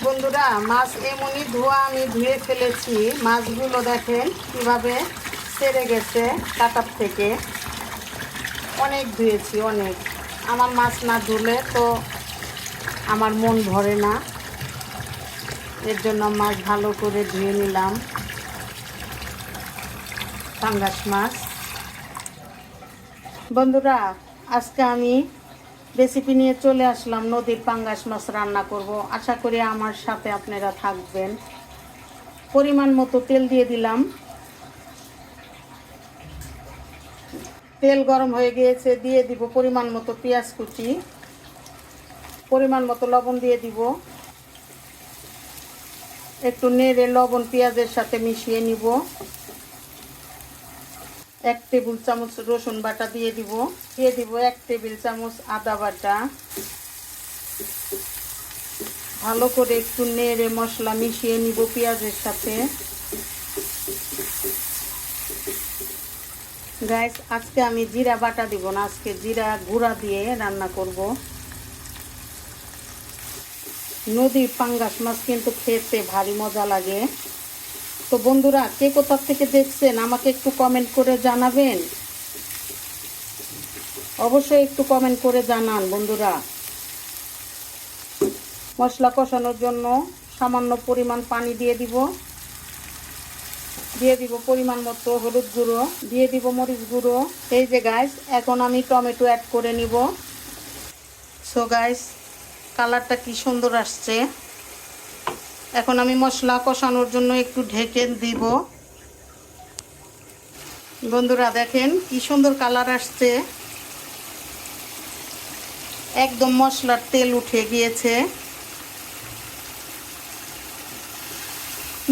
বন্ধুরা, মাছ এমনই ধোয়া আমি ধুয়ে ফেলেছি। মাছগুলো দেখেন কিভাবে সেরে গেছে কাটার থেকে। অনেক ধুয়েছি, অনেক। আমার মাছ না ধুলে তো আমার মন ভরে না, এর জন্য মাছ ভালো করে ধুয়ে নিলাম। পাঙ্গাস মাছ। বন্ধুরা, আজকে আমি রেসিপি নিয়ে চলে আসলাম। নদীর পাঙ্গাস মাছ রান্না করব। আশা করি আমার সাথে আপনারা থাকবেন। পরিমাণ মতো তেল দিয়ে দিলাম। তেল গরম হয়ে গিয়েছে, দিয়ে দিব পরিমাণ মতো পেঁয়াজ কুচি, পরিমাণ মতো লবণ দিয়ে দিব। একটু নেড়ে লবণ পেঁয়াজের সাথে মিশিয়ে নিব। 1 টেবিল চামচ রসুন বাটা দিয়ে দিব। 1 টেবিল চামচ আদা বাটা। ভালো করে একটু নেড়ে মশলা মিশিয়ে নিব পেঁয়াজের সাথে। গাইস, আজকে আমি জিরা বাটা দিব না, আজকে জিরা গুঁড়া দিয়ে রান্না করব। নদীর পাঙ্গাস মাছ কিন্তু খেতে ভারী মজা লাগে। তো বন্ধুরা, কে কোথা থেকে দেখছেন আমাকে একটু কমেন্ট করে জানাবেন। অবশ্যই একটু কমেন্ট করে জানান বন্ধুরা। মশলা কষানোর জন্য সামান্য পরিমাণ পানি দিয়ে দিব। দিয়ে দিব পরিমাণ মতো হলুদ গুঁড়ো, দিয়ে দিব মরিচ গুঁড়ো। এই যে গাইস, এখন আমি টমেটো অ্যাড করে নিব। সো গাইস, কালারটা কি সুন্দর আসছে। এখন আমি মশলা কষানোর জন্য একটু ঢেকে দিব। বন্ধুরা দেখেন কি সুন্দর কালার আসছে। একদম মশলার তেল উঠে গিয়েছে।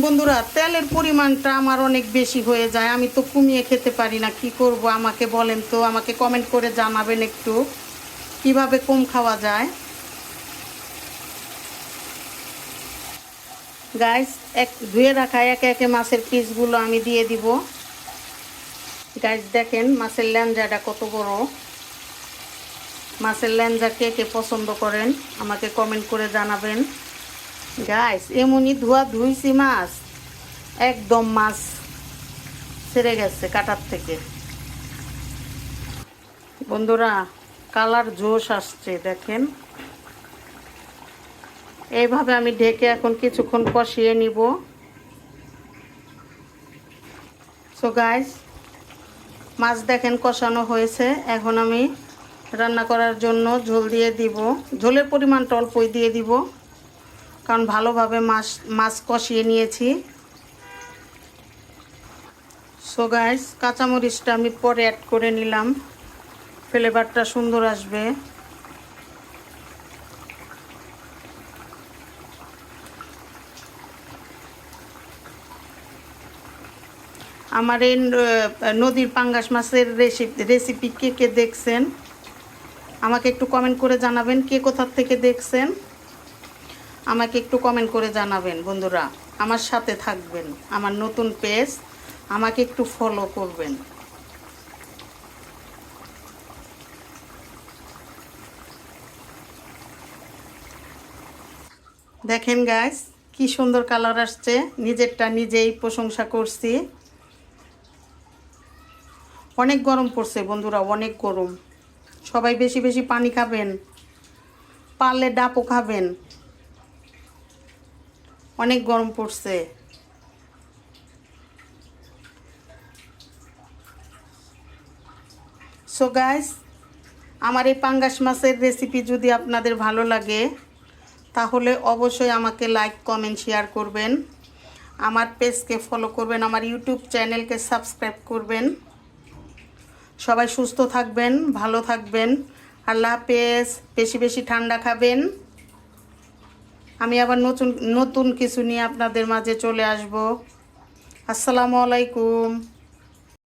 বন্ধুরা, তেলের পরিমাণটা আমার অনেক বেশি হয়ে যায়, আমি তো কমিয়ে খেতে পারি না। কি করব আমাকে বলেন তো, আমাকে কমেন্ট করে জানাবেন একটু কিভাবে কম খাওয়া যায়। গাইস, ধুয়ে রাখা একে একে মাছের পিসগুলো আমি দিয়ে দিব। গাইস দেখেন মাছের ল্যাঞ্জাটা কত বড়। মাছের ল্যাঞ্জা কে কে পছন্দ করেন আমাকে কমেন্ট করে জানাবেন। গাইস, এমনই ধুইছি মাছ, একদম মাছ ছেড়ে গেছে কাটার থেকে। বন্ধুরা, কালার জোশ আসছে দেখেন। এইভাবে আমি ঢেকে এখন কিছুক্ষণ কষিয়ে নিব। সো গাইস, মাছ দেখেন কষানো হয়েছে। এখন আমি রান্না করার জন্য ঝোল দিয়ে দিব। ঝোলের পরিমাণটা অল্পই দিয়ে দিব, কারণ ভালোভাবে মাছ কষিয়ে নিয়েছি। সো গাইস, কাঁচামরিচটা আমি পরে অ্যাড করে নিলাম, ফ্লেভারটা সুন্দর আসবে। আমার এই নদীর পাঙ্গাস মাছের রেসিপি কে কে দেখছেন আমাকে একটু কমেন্ট করে জানাবেন। কে কোথা থেকে দেখছেন আমাকে একটু কমেন্ট করে জানাবেন। বন্ধুরা, আমার সাথে থাকবেন, আমার নতুন পেজ, আমাকে একটু ফলো করবেন। দেখেন গাইস, কি সুন্দর কালার আসছে। নিজেরটা নিজেই প্রশংসা করছি। অনেক গরম পড়ছে বন্ধুরা, অনেক গরম। সবাই বেশি বেশি পানি খাবেন, পারলে ডাবও খাবেন। অনেক গরম পড়ছে। সো গাইস, আমার এই পাঙ্গাস মাছের রেসিপি যদি আপনাদের ভালো লাগে তাহলে অবশ্যই আমাকে লাইক কমেন্ট শেয়ার করবেন, আমার পেজকে ফলো করবেন, আমার ইউটিউব চ্যানেলকে সাবস্ক্রাইব করবেন। সবাই সুস্থ থাকবেন, ভালো থাকবেন। আল্লাহ হাফেজ। বেশি বেশি ঠান্ডা খাবেন। আমি আবার নতুন নতুন কিছু নিয়ে আপনাদের মাঝে চলে আসব। আসসালামু আলাইকুম।